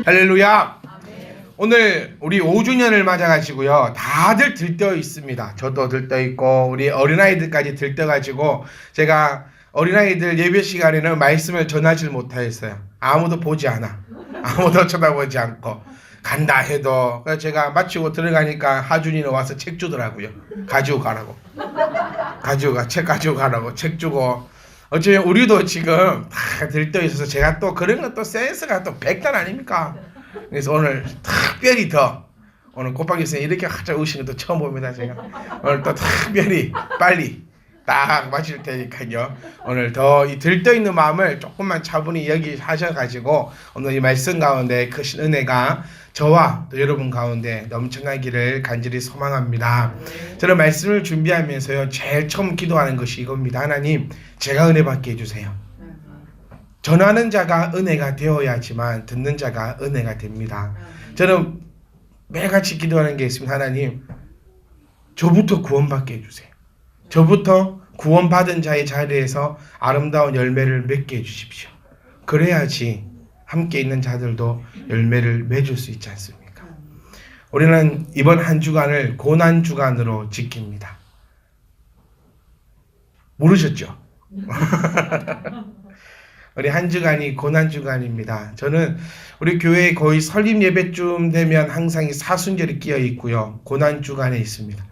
할렐루야. 오늘 우리 5주년을 맞아가지고요, 다들 들떠 있습니다. 저도 들떠 있고 우리 어린아이들까지 들떠가지고 제가 어린아이들 예배 시간에는 말씀을 전하지 못하였어요. 아무도 보지 않아. 아무도 쳐다보지 않고 간다 해도. 그래서 제가 마치고 들어가니까 하준이는 와서 책 주더라고요. 가지고 가라고. 책 가지고 가라고 책 주고. 어쩌면 우리도 지금 다 들떠 있어서 제가 또 그런 것도 센스가 또 백단 아닙니까? 그래서 오늘 특별히 더 오늘 곱박이 쌤 이렇게 활짝 우시는 것도 처음 봅니다. 제가 오늘 또 특별히 빨리 딱 마실 테니까요. 오늘 더 이 들떠있는 마음을 조금만 차분히 여기 하셔가지고 오늘 이 말씀 가운데 크신 은혜가 저와 또 여러분 가운데 넘쳐나기를 간절히 소망합니다. 저는 말씀을 준비하면서요, 제일 처음 기도하는 것이 이겁니다. 하나님, 제가 은혜 받게 해주세요. 전하는 자가 은혜가 되어야지만 듣는 자가 은혜가 됩니다. 저는 매일같이 기도하는 게 있습니다. 하나님, 저부터 구원받게 해주세요. 저부터 구원받은 자의 자리에서 아름다운 열매를 맺게 해주십시오. 그래야지 함께 있는 자들도 열매를 맺을 수 있지 않습니까? 우리는 이번 한 주간을 고난주간으로 지킵니다. 모르셨죠? 우리 한 주간이 고난주간입니다. 저는 우리 교회에 거의 설립 예배쯤 되면 항상 이 사순절이 끼어 있고요, 고난주간에 있습니다.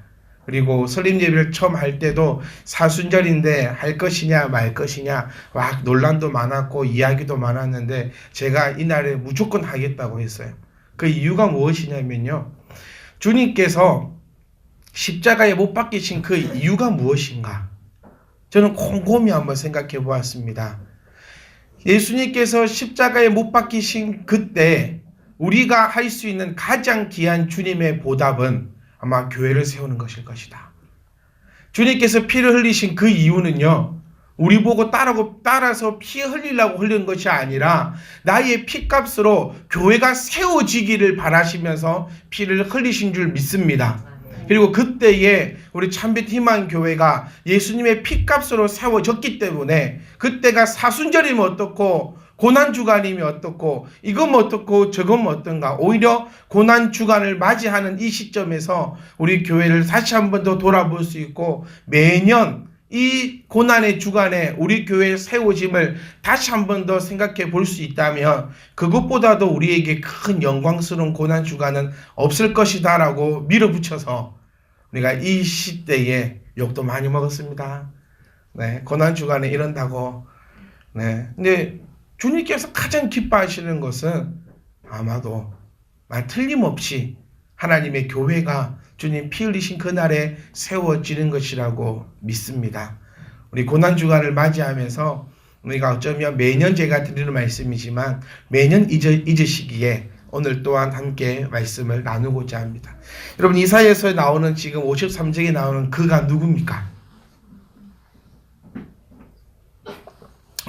그리고 설립 예배를 처음 할 때도 사순절인데 할 것이냐 말 것이냐 막 논란도 많았고 이야기도 많았는데 제가 이날에 무조건 하겠다고 했어요. 그 이유가 무엇이냐면요, 주님께서 십자가에 못 박히신 그 이유가 무엇인가, 저는 곰곰이 한번 생각해 보았습니다. 예수님께서 십자가에 못 박히신 그때 우리가 할 수 있는 가장 귀한 주님의 보답은 아마 교회를 세우는 것일 것이다. 주님께서 피를 흘리신 그 이유는요, 우리 보고 따라서 피 흘리려고 흘린 것이 아니라 나의 피값으로 교회가 세워지기를 바라시면서 피를 흘리신 줄 믿습니다. 그리고 그때에 우리 참빛 희망 교회가 예수님의 피값으로 세워졌기 때문에 그때가 사순절이면 어떻고 고난주간이면 어떻고 이건 어떻고 저건 어떤가, 오히려 고난주간을 맞이하는 이 시점에서 우리 교회를 다시 한 번 더 돌아볼 수 있고 매년 이 고난의 주간에 우리 교회의 세워짐을 다시 한 번 더 생각해 볼 수 있다면 그것보다도 우리에게 큰 영광스러운 고난주간은 없을 것이다 라고 밀어붙여서 우리가 이 시대에 욕도 많이 먹었습니다. 네, 고난주간에 이런다고. 네, 근데 주님께서 가장 기뻐하시는 것은 아마도 틀림없이 하나님의 교회가 주님 피 흘리신 그날에 세워지는 것이라고 믿습니다. 우리 고난주간을 맞이하면서 우리가 어쩌면 매년 제가 드리는 말씀이지만 매년 잊으시기에 오늘 또한 함께 말씀을 나누고자 합니다. 여러분, 이사야서에 나오는 지금 53장에 나오는 그가 누굽니까?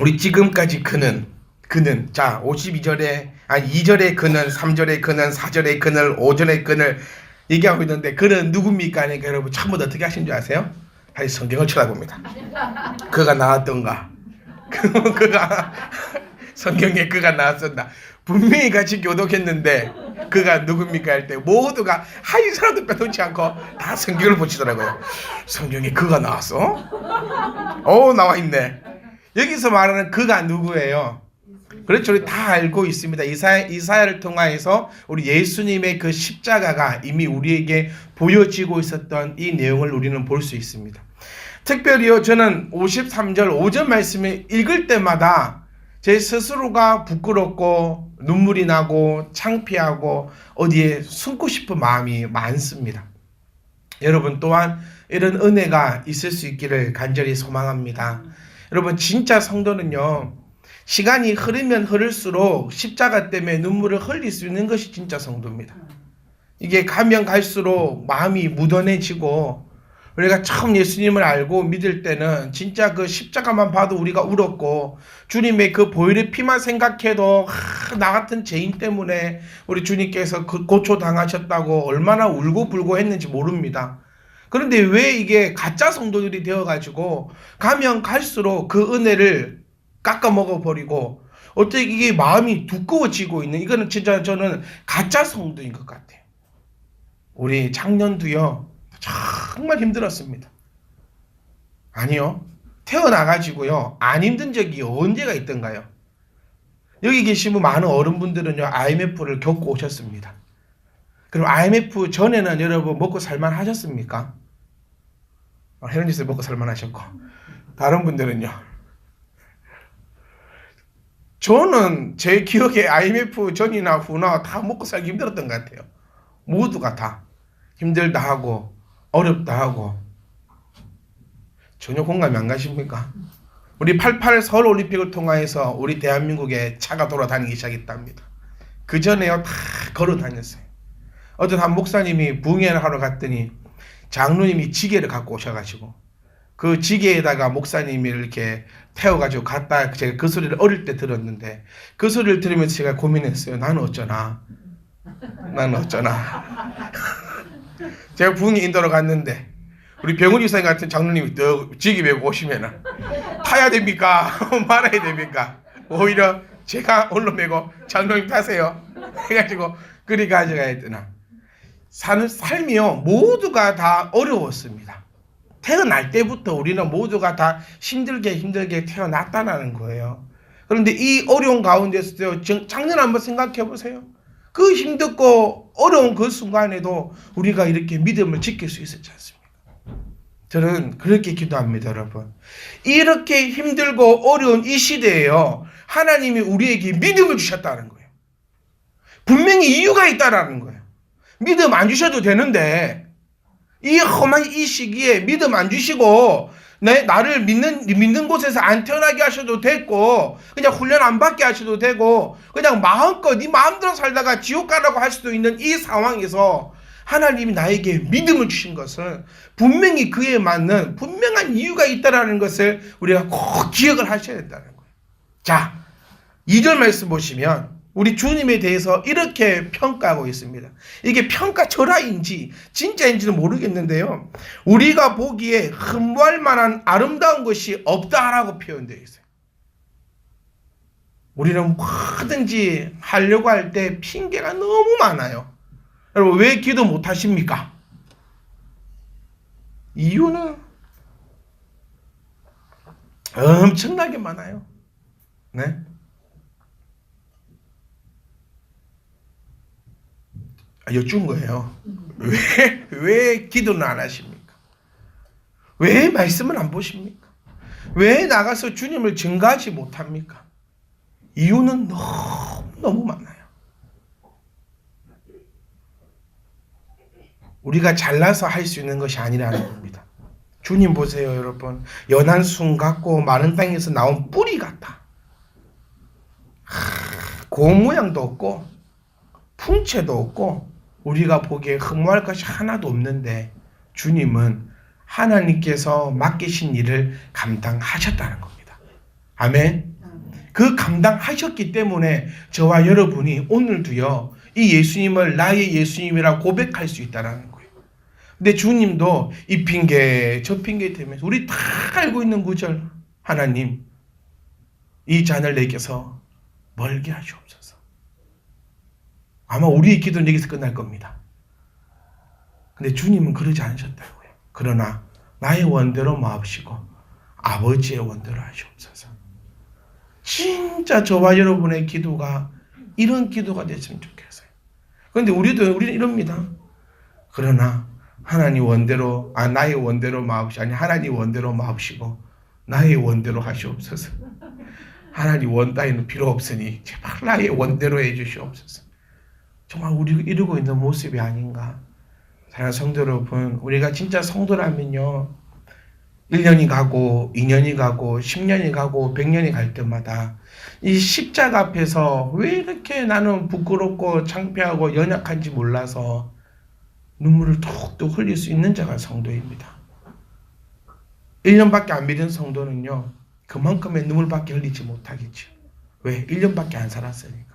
우리 지금까지 그는 자 52절에 2절에 그는, 3절에 그는, 4절에 그는, 5절에 그는 얘기하고 있는데 그는 누굽니까? 하니까 여러분 처음부터 어떻게 하신 줄 아세요? 다시 성경을 쳐다봅니다. 그가 나왔던가? 그가 성경에 그가 나왔었나? 분명히 같이 교독했는데 그가 누굽니까? 할 때 모두가 한 사람도 빼놓지 않고 다 성경을 보시더라고요. 성경에 그가 나왔어? 나와 있네. 여기서 말하는 그가 누구예요? 그렇죠. 우리 다 알고 있습니다. 이사야를 통하여서 우리 예수님의 그 십자가가 이미 우리에게 보여지고 있었던 이 내용을 우리는 볼 수 있습니다. 특별히요, 저는 53절 5절 말씀을 읽을 때마다 제 스스로가 부끄럽고 눈물이 나고 창피하고 어디에 숨고 싶은 마음이 많습니다. 여러분 또한 이런 은혜가 있을 수 있기를 간절히 소망합니다. 여러분, 진짜 성도는요, 시간이 흐르면 흐를수록 십자가 때문에 눈물을 흘릴 수 있는 것이 진짜 성도입니다. 이게 가면 갈수록 마음이 묻어내지고, 우리가 처음 예수님을 알고 믿을 때는 진짜 그 십자가만 봐도 우리가 울었고, 주님의 그 보혈의 피만 생각해도 나 같은 죄인 때문에 우리 주님께서 그 고초당하셨다고 얼마나 울고불고 했는지 모릅니다. 그런데 왜 이게 가짜 성도들이 되어가지고 가면 갈수록 그 은혜를 깎아 먹어버리고 어떻게 이게 마음이 두꺼워지고 있는, 이거는 진짜 저는 가짜 성도인 것 같아요. 우리 작년도요, 정말 힘들었습니다. 아니요. 태어나가지고요, 안 힘든 적이 언제가 있던가요? 여기 계신 많은 어른분들은요, IMF를 겪고 오셨습니다. 그럼 IMF 전에는 여러분 먹고 살만 하셨습니까? 혜련지스 먹고 살만 하셨고, 다른 분들은요? 저는 제 기억에 IMF 전이나 후나 다 먹고 살기 힘들었던 것 같아요. 모두가 다 힘들다 하고 어렵다 하고. 전혀 공감이 안 가십니까? 우리 88 서울올림픽을 통해서 우리 대한민국에 차가 돌아다니기 시작했답니다. 그 전에요, 다 걸어 다녔어요. 어떤 한 목사님이 부흥회를 하러 갔더니 장로님이 지게를 갖고 오셔가지고 그 지게에다가 목사님이 이렇게 태워가지고 갔다, 제가 그 소리를 어릴 때 들었는데, 그 소리를 들으면서 제가 고민했어요. 나는 어쩌나. 제가 부흥회 인도로 갔는데 우리 병훈 이사님 같은 장로님이 또 지게 메고 오시면은 타야 됩니까? 말아야 됩니까? 오히려 제가 올로 메고 장로님 타세요 해가지고 그리 가져가야 되나. 사는 삶이요, 모두가 다 어려웠습니다. 태어날 때부터 우리는 모두가 다 힘들게 태어났다는 거예요. 그런데 이 어려운 가운데서 작년 한번 생각해 보세요. 그 힘들고 어려운 그 순간에도 우리가 이렇게 믿음을 지킬 수 있었지 않습니까? 저는 그렇게 기도합니다, 여러분. 이렇게 힘들고 어려운 이 시대에요, 하나님이 우리에게 믿음을 주셨다는 거예요. 분명히 이유가 있다라는 거예요. 믿음 안 주셔도 되는데, 이 험한 이 시기에 믿음 안 주시고 나를 믿는 곳에서 안 태어나게 하셔도 됐고, 그냥 훈련 안 받게 하셔도 되고, 그냥 마음껏 네 마음대로 살다가 지옥 가라고 할 수도 있는 이 상황에서 하나님이 나에게 믿음을 주신 것은 분명히 그에 맞는 분명한 이유가 있다는 것을 우리가 꼭 기억을 하셔야 된다는 거예요. 자, 2절 말씀 보시면 우리 주님에 대해서 이렇게 평가하고 있습니다. 이게 평가절하인지 진짜인지는 모르겠는데요, 우리가 보기에 흠모할 만한 아름다운 것이 없다라고 표현되어 있어요. 우리는 뭐든지 하려고 할 때 핑계가 너무 많아요. 여러분, 왜 기도 못 하십니까? 이유는 엄청나게 많아요. 네? 여쭌 거예요. 왜 기도는 안 하십니까? 왜 말씀을 안 보십니까? 왜 나가서 주님을 증거하지 못합니까? 이유는 너무 많아요. 우리가 잘나서 할 수 있는 것이 아니라는 겁니다. 주님 보세요, 여러분. 연한 순 같고 마른 땅에서 나온 뿌리 같다. 고운 모양도 없고 풍채도 없고 우리가 보기에 흠모할 것이 하나도 없는데, 주님은 하나님께서 맡기신 일을 감당하셨다는 겁니다. 아멘. 그 감당하셨기 때문에 저와 여러분이 오늘도요, 이 예수님을 나의 예수님이라 고백할 수 있다는 거예요. 근데 주님도 이 핑계 저 핑계 대면서 우리 다 알고 있는 구절, 하나님 이 잔을 내게서 멀게 하시옵소서. 아마 우리의 기도는 여기서 끝날 겁니다. 근데 주님은 그러지 않으셨다고요. 그러나 나의 원대로 마옵시고 아버지의 원대로 하시옵소서. 진짜 저와 여러분의 기도가 이런 기도가 됐으면 좋겠어요. 그런데 우리는 이럽니다. 그러나 하나님 원대로, 나의 원대로 마옵시고, 아니 하나님 원대로 마옵시고 나의 원대로 하시옵소서. 하나님 원 따위는 필요 없으니 제발 나의 원대로 해주시옵소서. 정말 우리가 이루고 있는 모습이 아닌가. 사랑하는 성도 여러분, 우리가 진짜 성도라면요, 1년이 가고 2년이 가고 10년이 가고 100년이 갈 때마다 이 십자가 앞에서 왜 이렇게 나는 부끄럽고 창피하고 연약한지 몰라서 눈물을 툭툭 흘릴 수 있는 자가 성도입니다. 1년밖에 안 믿은 성도는요, 그만큼의 눈물밖에 흘리지 못하겠죠. 왜? 1년밖에 안 살았으니까.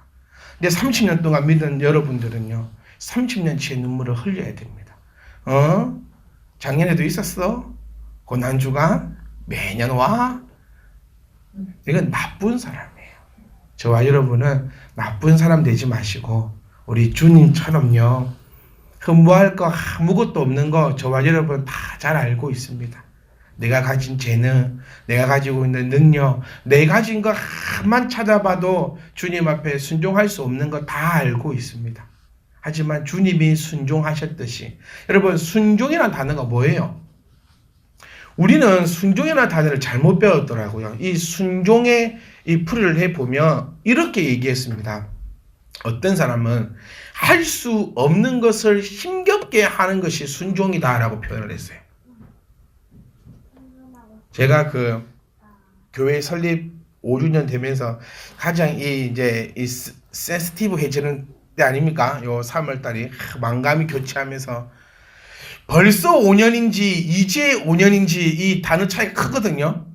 근데 30년 동안 믿은 여러분들은요, 30년치의 눈물을 흘려야 됩니다. 작년에도 있었어? 고난주가 매년 와? 이건 나쁜 사람이에요. 저와 여러분은 나쁜 사람 되지 마시고 우리 주님처럼요. 흠모할 거 아무것도 없는 거 저와 여러분 다 잘 알고 있습니다. 내가 가진 재능, 내가 가지고 있는 능력, 내 가진 거 하나만 찾아봐도 주님 앞에 순종할 수 없는 거 다 알고 있습니다. 하지만 주님이 순종하셨듯이 여러분 순종이라는 단어가 뭐예요? 우리는 순종이라는 단어를 잘못 배웠더라고요. 이 순종의 이 풀이를 해보면 이렇게 얘기했습니다. 어떤 사람은 할 수 없는 것을 힘겹게 하는 것이 순종이다라고 표현을 했어요. 제가 그 교회 설립 5주년 되면서 가장 이 센시티브해지는 때 아닙니까? 요 3월달이 만감이 교체하면서 벌써 5년인지 이제 5년인지 이 단어 차이가 크거든요.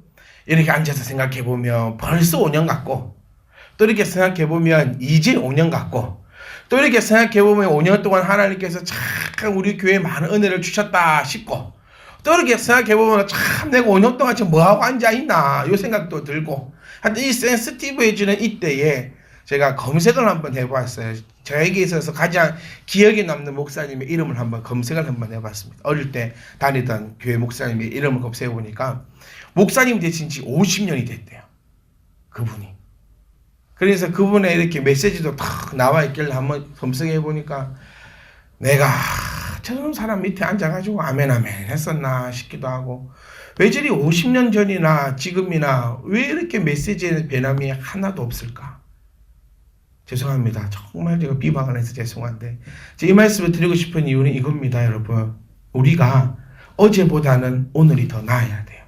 이렇게 앉아서 생각해 보면 벌써 5년 같고 또 이렇게 생각해 보면 이제 5년 같고 또 이렇게 생각해 보면 5년 동안 하나님께서 참 우리 교회에 많은 은혜를 주셨다 싶고 또 이렇게 생각해보면 참 내가 5년 동안 지금 뭐하고 앉아있나 이 생각도 들고 하여튼 이 센시티브해지는 이때에 제가 검색을 한번 해봤어요. 저에게 있어서 가장 기억에 남는 목사님의 이름을 한번 검색을 한번 해봤습니다. 어릴 때 다니던 교회 목사님의 이름을 검색해보니까 목사님 되신 지 50년이 됐대요. 그분이. 그래서 그분의 이렇게 메시지도 탁 나와 있길래 한번 검색해보니까 내가 저런 사람 밑에 앉아가지고 아멘 했었나 싶기도 하고 왜 저리 50년 전이나 지금이나 왜 이렇게 메시지의 변함이 하나도 없을까? 죄송합니다. 정말 제가 비방을 해서 죄송한데 이 말씀을 드리고 싶은 이유는 이겁니다. 여러분 우리가 어제보다는 오늘이 더 나아야 돼요.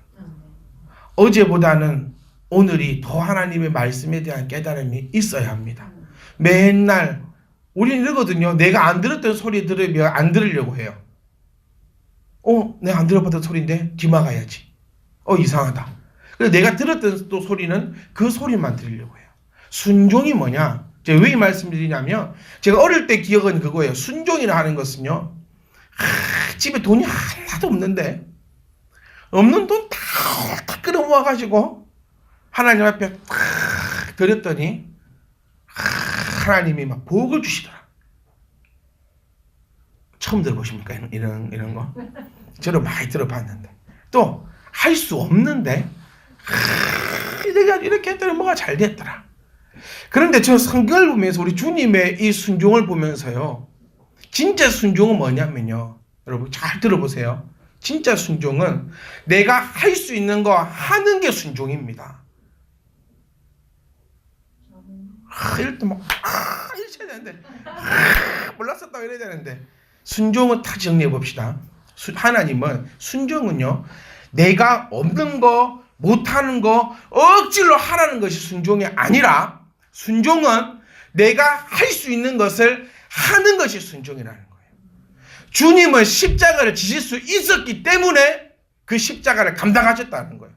어제보다는 오늘이 더 하나님의 말씀에 대한 깨달음이 있어야 합니다. 맨날 우리는 이러거든요. 내가 안 들었던 소리 들으면 안 들으려고 해요. 내가 안 들어봤던 소리인데 뒤막아야지. 이상하다. 그래서 내가 들었던 또 소리는 그 소리만 들으려고 해요. 순종이 뭐냐? 제가 왜 이 말씀을 드리냐면 제가 어릴 때 기억은 그거예요. 순종이라 하는 것은요. 집에 돈이 하나도 없는데 없는 돈 다 끌어모아가지고 하나님 앞에 탁 드렸더니 하나님이 막 복을 주시더라. 처음 들어보십니까? 이런 거? 저도 많이 들어봤는데 또 할 수 없는데 내가 이렇게 했더니 뭐가 잘 됐더라. 그런데 저 성경을 보면서 우리 주님의 이 순종을 보면서요. 진짜 순종은 뭐냐면요. 여러분 잘 들어보세요. 진짜 순종은 내가 할 수 있는 거 하는 게 순종입니다. 이럴 때 막 이렇게 해야 되는데 몰랐었다고 이래야 되는데 순종은 다 정리해 봅시다. 하나님은 순종은요. 내가 없는 거 못하는 거 억지로 하라는 것이 순종이 아니라 순종은 내가 할 수 있는 것을 하는 것이 순종이라는 거예요. 주님은 십자가를 지실 수 있었기 때문에 그 십자가를 감당하셨다는 거예요.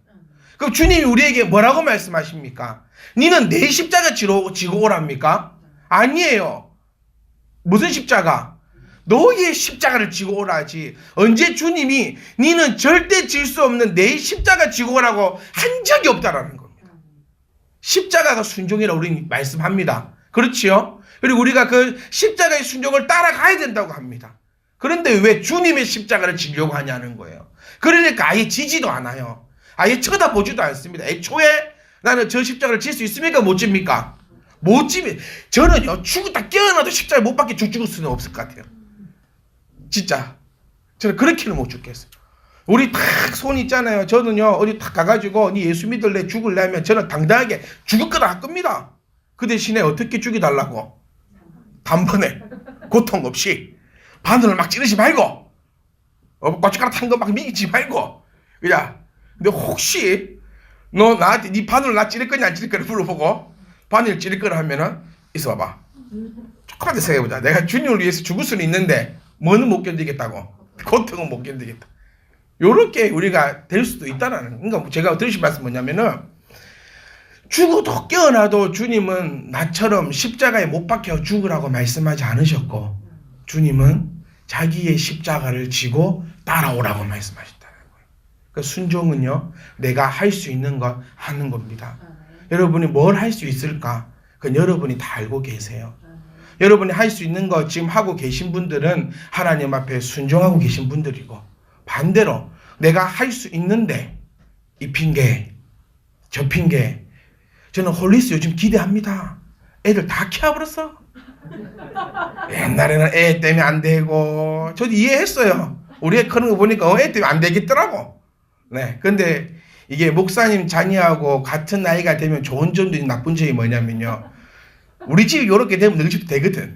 그럼 주님이 우리에게 뭐라고 말씀하십니까? 니는 내 십자가 지고 오랍니까? 아니에요. 무슨 십자가? 너의 십자가를 지고 오라지. 언제 주님이 니는 절대 질 수 없는 내 십자가 지고 오라고 한 적이 없다라는 겁니다. 십자가가 순종이라고 우리 말씀합니다. 그렇지요? 그리고 우리가 그 십자가의 순종을 따라가야 된다고 합니다. 그런데 왜 주님의 십자가를 지려고 하냐는 거예요. 그러니까 아예 지지도 않아요. 아예 쳐다보지도 않습니다. 애초에 나는 저 십자가를 질 수 있습니까? 못 집니까? 못 집이. 저는요 죽었다 깨어나도 십자가 못 받게 죽을 수는 없을 것 같아요. 진짜 저는 그렇게는 못 죽겠어요. 우리 탁 손 있잖아요. 저는요 어디 탁 가가지고 니 예수 믿을래 죽을래 하면 저는 당당하게 죽을 거다 할 겁니다. 그 대신에 어떻게 죽여달라고? 단번에 고통 없이 바늘을 막 찌르지 말고 고춧가루 탄 거 막 미기지 말고 그냥. 근데 혹시 너 나한테 니 바늘 나 찌를 거냐 안 찌를 거냐 물어보고 바늘 찌를 거라 하면은 있어봐봐. 조금만 더 생각해보자. 내가 주님을 위해서 죽을 수는 있는데 뭐는 못 견디겠다고. 고통은 못 견디겠다. 요렇게 우리가 될 수도 있다라는. 그러니까 제가 들으신 말씀 뭐냐면은 죽어도 깨어나도 주님은 나처럼 십자가에 못 박혀 죽으라고 말씀하지 않으셨고 주님은 자기의 십자가를 지고 따라오라고 말씀하셨다는 거예요. 그 순종은요 내가 할 수 있는 것 하는 겁니다. 여러분이 뭘 할 수 있을까? 그건 여러분이 다 알고 계세요. 여러분이 할 수 있는 거 지금 하고 계신 분들은 하나님 앞에 순종하고 계신 분들이고, 반대로 내가 할 수 있는데 이 핑계, 저 핑계. 저는 홀리스 요즘 기대합니다. 애들 다 키워버렸어. 옛날에는 애 때문에 안 되고, 저도 이해했어요. 우리 애 크는 거 보니까 애 때문에 안 되겠더라고. 네. 근데 이게 목사님 자녀하고 같은 나이가 되면 좋은 점도 나쁜 점이 뭐냐면요. 우리 집이 이렇게 되면 너희 집도 되거든.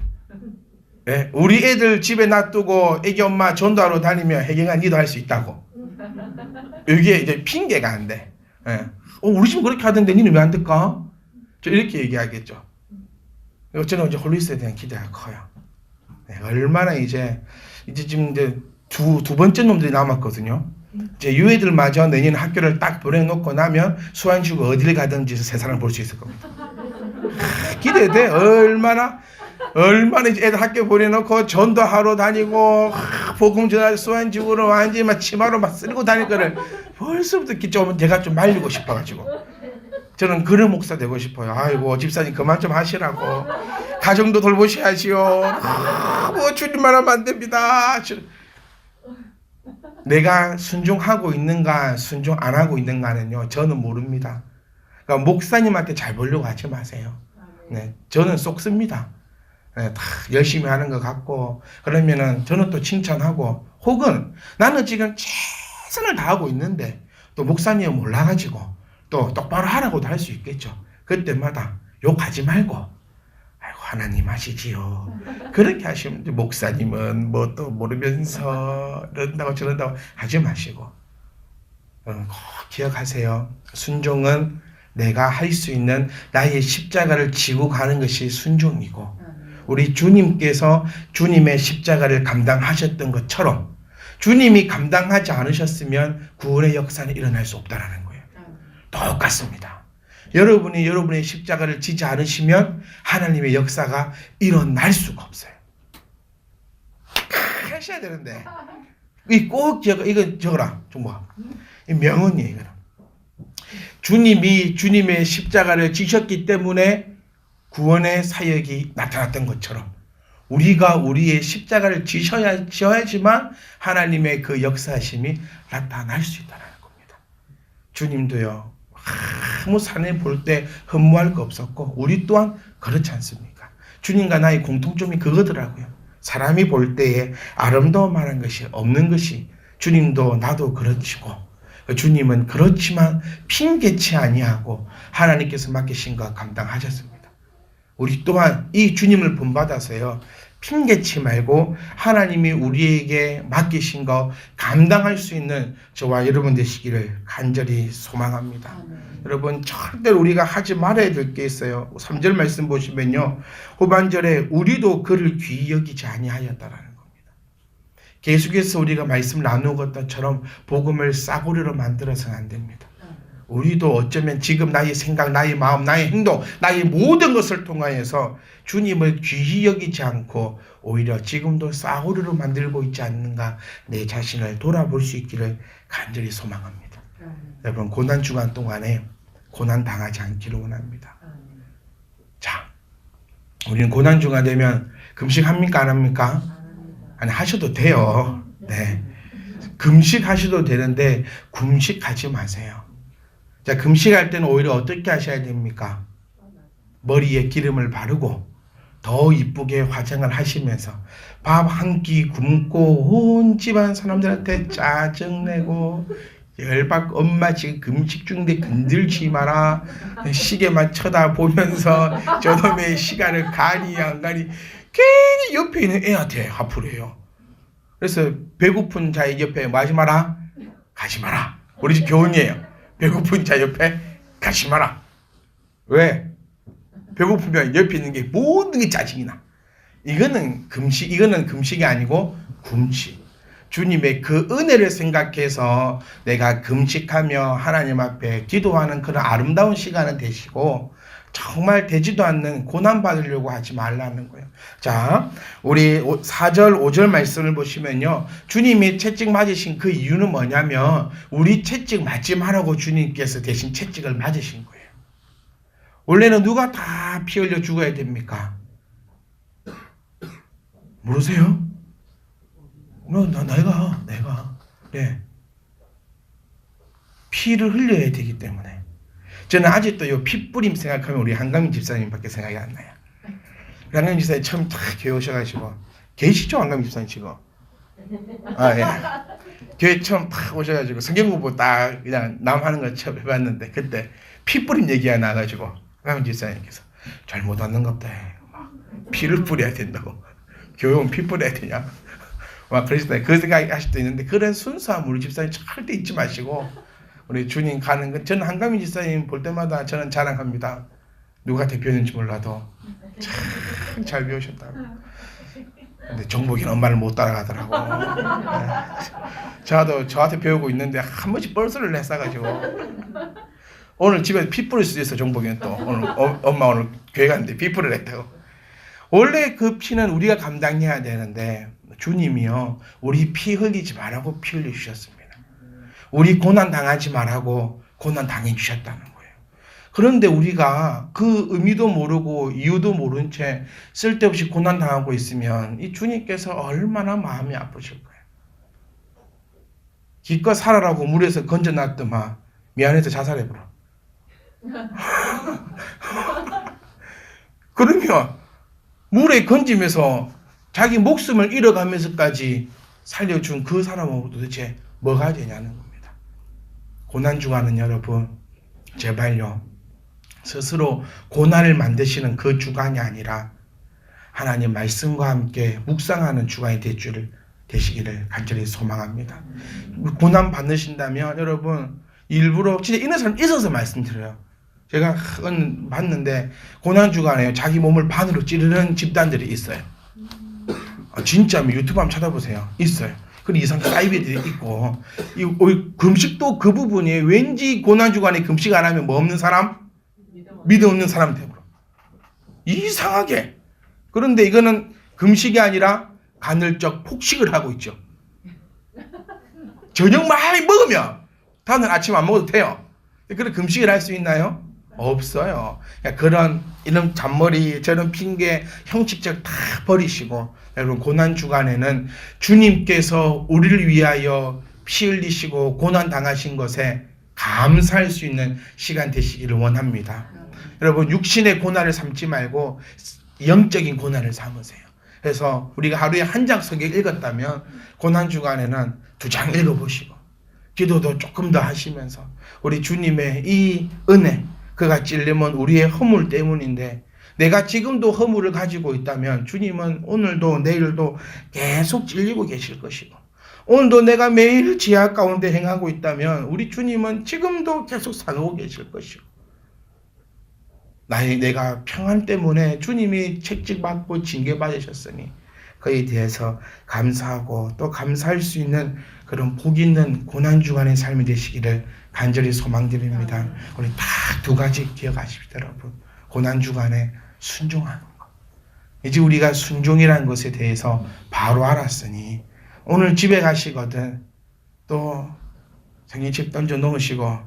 네. 우리 애들 집에 놔두고 애기 엄마 전도하러 다니면 혜경아 니도 할 수 있다고. 이게 이제 핑계가 안 돼. 네. 우리 집 그렇게 하던데 니는 왜 안 될까? 저 이렇게 얘기하겠죠. 저는 이제 홀리스에 대한 기대가 커요. 네, 얼마나 이제 지금 이제 두 번째 놈들이 남았거든요. 이제 유애들마저 내년 학교를 딱 보내놓고 나면 수완주고 어딜 가든지 세상을 볼 수 있을 겁니다. 기대돼. 얼마나 이제 애들 학교 보내놓고 전도하러 다니고 복음 전할 수완주고로 완전히 막 치마로 막 쓸고 다닐 거를 벌써부터 좀 제가 좀 말리고 싶어가지고. 저는 그런 목사 되고 싶어요. 아이고 집사님 그만 좀 하시라고. 가정도 돌보셔야지요. 뭐 주님만 하면 안 됩니다. 내가 순종하고 있는가 순종 안 하고 있는가는요 저는 모릅니다. 그러니까 목사님한테 잘 보려고 하지 마세요. 네, 저는 쏙습니다. 네, 다 열심히 하는 것 같고 그러면은 저는 또 칭찬하고, 혹은 나는 지금 최선을 다하고 있는데 또 목사님은 몰라가지고 또 똑바로 하라고도 할 수 있겠죠. 그때마다 욕하지 말고 아이고 하나님 하시지요. 그렇게 하시면 목사님은 뭐 또 모르면서 이런다고 저런다고 하지 마시고 꼭 기억하세요. 순종은 내가 할 수 있는 나의 십자가를 지고 가는 것이 순종이고, 우리 주님께서 주님의 십자가를 감당하셨던 것처럼 주님이 감당하지 않으셨으면 구원의 역사는 일어날 수 없다라는 거예요. 똑같습니다. 여러분이 여러분의 십자가를 지지 않으시면 하나님의 역사가 일어날 수가 없어요. 하셔야 되는데 꼭 이거 적어라. 정말 이 명언이에요. 이거는. 주님이 주님의 십자가를 지셨기 때문에 구원의 사역이 나타났던 것처럼 우리가 우리의 십자가를 지셔야지만 하나님의 그 역사심이 나타날 수 있다는 겁니다. 주님도요 아무 산에 볼 때 흠모할 거 없었고 우리 또한 그렇지 않습니까? 주님과 나의 공통점이 그거더라고요. 사람이 볼 때에 아름다움만한 것이 없는 것이 주님도 나도 그렇지고, 주님은 그렇지만 핑계치 아니하고 하나님께서 맡기신 거 감당하셨습니다. 우리 또한 이 주님을 본받아서요 핑계치 말고 하나님이 우리에게 맡기신 거 감당할 수 있는 저와 여러분 되시기를 간절히 소망합니다. 여러분 절대로 우리가 하지 말아야 될 게 있어요. 3절 말씀 보시면요 후반절에 우리도 그를 귀히 여기지 아니하였다라는 겁니다. 계속해서 우리가 말씀 나누었던 것처럼 복음을 싸구려로 만들어서는 안 됩니다. 우리도 어쩌면 지금 나의 생각, 나의 마음, 나의 행동, 나의 모든 것을 통하여서 주님을 귀히 여기지 않고 오히려 지금도 싸구려로 만들고 있지 않는가 내 자신을 돌아볼 수 있기를 간절히 소망합니다. 여러분 고난주간 동안에 고난 당하지 않기를 원합니다. 자, 우리는 고난주가 되면 금식합니까 안 합니까? 아니 하셔도 돼요. 네, 금식하셔도 되는데 금식하지 마세요. 자, 금식할 때는 오히려 어떻게 하셔야 됩니까? 머리에 기름을 바르고 더 이쁘게 화장을 하시면서 밥 한 끼 굶고 온 집안 사람들한테 짜증내고 열받고 엄마 지금 금식 중인데 건들지 마라 시계만 쳐다보면서 저놈의 시간을 가니 안 가니 괜히 옆에 있는 애한테 화풀이해요. 그래서 배고픈 자의 옆에 뭐 하지 마라? 가지 마라. 우리 집 교훈이에요. 배고픈 자 옆에 가지 마라. 왜? 배고프면 옆에 있는 게 모든 게 짜증이 나. 이거는 금식이 아니고 금식. 주님의 그 은혜를 생각해서 내가 금식하며 하나님 앞에 기도하는 그런 아름다운 시간은 되시고 정말 되지도 않는 고난 받으려고 하지 말라는 거예요. 자, 우리 4절 5절 말씀을 보시면요 주님이 채찍 맞으신 그 이유는 뭐냐면 우리 채찍 맞지 말라고 주님께서 대신 채찍을 맞으신 거예요. 원래는 누가 다 피 흘려 죽어야 됩니까? 모르세요? 내가. 네. 피를 흘려야 되기 때문에. 저는 아직도 요 핏뿌림 생각하면 우리 한강민 집사님밖에 생각이 안 나요. 한강민 집사님 처음 딱 교회 오셔가지고, 계시죠? 한강민 집사님 지금? 아, 예. 교회 처음 딱 오셔가지고 성경 공부 딱 그냥 남 하는 거 처음 해봤는데, 그때 핏뿌림 얘기가 나가지고 한강민 집사님께서 잘못 왔는갑다. 막 피를 뿌려야 된다고. 교회 오면 피 뿌려야 되냐? 막 그러시다. 그 생각이 아직도 있는데, 그런 순수함 우리 집사님 절대 잊지 마시고, 우리 주님 가는 건, 저는 한가민 집사님 볼 때마다 저는 자랑합니다. 누가 대표였는지 몰라도 참 잘 배우셨다고. 근데 정복이는 엄마를 못 따라가더라고. 저도 저한테 배우고 있는데 한 번씩 뻘소리를 했어가지고, 오늘 집에 피 뿌릴 수도 있어. 정복이는 또 오늘 엄마 오늘 교회 갔는데 피 뿌리를 했다고. 원래 그 피는 우리가 감당해야 되는데, 주님이요 우리 피 흘리지 말라고 피 흘려 주셨습니다. 우리 고난 당하지 말라고 고난 당해 주셨다는 거예요. 그런데 우리가 그 의미도 모르고 이유도 모른 채 쓸데없이 고난 당하고 있으면 이 주님께서 얼마나 마음이 아프실 거예요. 기껏 살아라고 물에서 건져놨더만 미안해서 자살해버려. 그러면 물에 건지면서 자기 목숨을 잃어가면서까지 살려준 그 사람하고 도대체 뭐가 되냐는 겁니다. 고난주간은 여러분, 제발요, 스스로 고난을 만드시는 그 주간이 아니라 하나님 말씀과 함께 묵상하는 주간이 되시기를 간절히 소망합니다. 고난 받으신다면 여러분, 일부러 진짜 있는 사람 있어서 말씀드려요. 제가 봤는데 고난주간에 자기 몸을 반으로 찌르는 집단들이 있어요. 진짜 유튜브 한번 찾아보세요. 있어요. 그런 이상 사이비들이 있고, 금식도 그 부분이 왠지 고난주간에 금식 안 하면 뭐 없는 사람? 믿음 없는 사람 되고. 이상하게. 그런데 이거는 금식이 아니라 간헐적 폭식을 하고 있죠. 저녁 많이 먹으면 다음날 아침 안 먹어도 돼요. 그런 금식을 할 수 있나요? 없어요. 그런 이런 잔머리, 저런 핑계, 형식적 다 버리시고, 여러분 고난 주간에는 주님께서 우리를 위하여 피 흘리시고 고난 당하신 것에 감사할 수 있는 시간 되시기를 원합니다. 여러분 육신의 고난을 삼지 말고 영적인 고난을 삼으세요. 그래서 우리가 하루에 한 장 성경 읽었다면 고난 주간에는 2장 읽어보시고, 기도도 조금 더 하시면서 우리 주님의 이 은혜, 그가 찔림은 우리의 허물 때문인데, 내가 지금도 허물을 가지고 있다면 주님은 오늘도 내일도 계속 찔리고 계실 것이고, 오늘도 내가 매일 지하 가운데 행하고 있다면 우리 주님은 지금도 계속 상하고 계실 것이고, 내가 평안 때문에 주님이 책찍받고 징계받으셨으니 그에 대해서 감사하고 또 감사할 수 있는 그런 복 있는 고난주간의 삶이 되시기를 간절히 소망드립니다. 우리 딱 2가지 기억하십시오, 여러분. 고난주간에 순종하는 것. 이제 우리가 순종이라는 것에 대해서 바로 알았으니 오늘 집에 가시거든 또 성경책 던져 놓으시고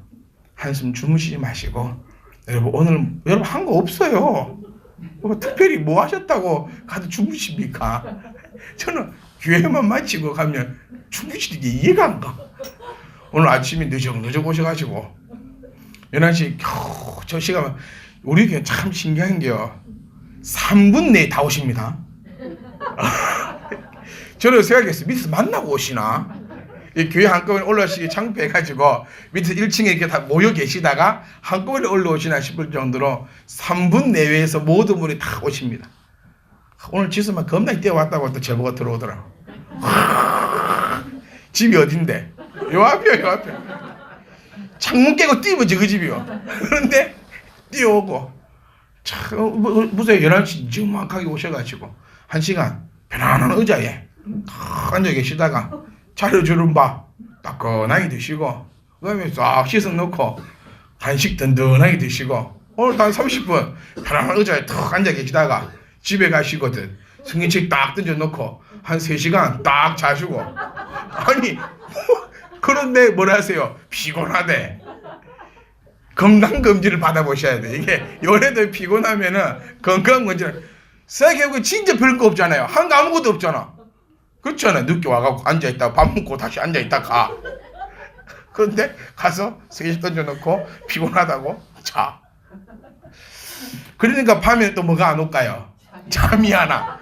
한숨 주무시지 마시고, 여러분 한 거 없어요. 특별히 뭐 하셨다고 가도 주무십니까? 저는 교회만 마치고 가면 주무시는 게 이해가 안 가. 오늘 아침에 늦적 오셔가지고 11시 겨우 저 시간, 우리 교회 참 신기한 게요, 3분 내에 다 오십니다. 저는 생각했어요. 밑에서 만나고 오시나? 이 교회 한꺼번에 올라오시기 창피해가지고 밑에 1층에 이렇게 다 모여 계시다가 한꺼번에 올라오시나 싶을 정도로 3분 내외에서 모든 분이 다 오십니다. 오늘 지수만 겁나 뛰어왔다고 또 제보가 들어오더라고. 집이 어딘데? 요 앞에. 창문 깨고 뛰면지 그 집이요. 그런데 뛰어오고, 참 무슨 11시 정확하게 오셔가지고 1시간 편안한 의자에 탁 앉아 계시다가 차려주는 밥 따끈하게 드시고, 그 다음에 싹 씻어 놓고 간식 든든하게 드시고, 오늘 한 30분 편안한 의자에 탁 앉아 계시다가 집에 가시거든. 성경책 딱 던져놓고 한 3시간 딱 자시고. 아니 그런데 뭐라 하세요? 피곤하대. 건강검진을 받아보셔야 돼. 이게 요래도 피곤하면은 건강검진을 생각해보면 진짜 별거 없잖아요. 한 거 아무것도 없잖아. 그렇잖아. 늦게 와갖고 앉아있다가 밥 먹고 다시 앉아있다가 가. 그런데 가서 스케치 던져놓고 피곤하다고 자. 그러니까 밤에 또 뭐가 안 올까요? 잠이 안 와.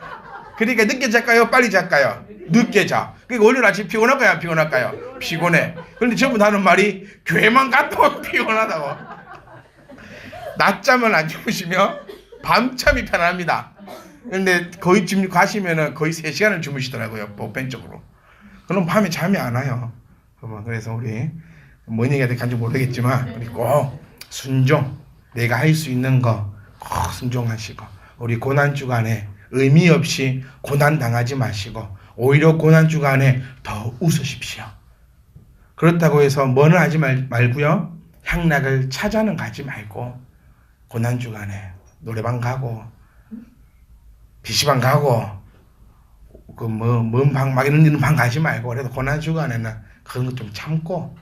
그러니까 늦게 잘까요? 빨리 잘까요? 늦게 자. 그러니까 월요일 아침 피곤할까요? 안 피곤할까요? 피곤해. 그런데 전부 다 하는 말이 교회만 갔다 오면 피곤하다고. 낮잠을 안 주무시면 밤참이 편합니다. 근데 거의 지금 가시면은 거의 3시간을 주무시더라고요. 보편적으로. 그럼 밤에 잠이 안 와요. 그래서 우리 뭔 얘기가 될지 모르겠지만 우리 꼭 순종, 내가 할 수 있는 거 꼭 순종하시고, 우리 고난 주간에 의미 없이 고난 당하지 마시고 오히려 고난 주간에 더 웃으십시오. 그렇다고 해서 뭐는 하지 말고요. 향락을 찾아는 가지 말고 고난 주간에 노래방 가고 PC방 가고 먼 방 막 이런 방 가지 말고, 그래도 고난 주간에는 그런 거 좀 참고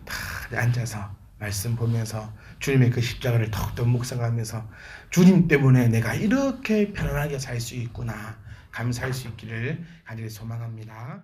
다 앉아서 말씀 보면서 주님의 그 십자가를 더욱더 묵상하면서 주님 때문에 내가 이렇게 편안하게 살 수 있구나 감사할 수 있기를 간절히 소망합니다.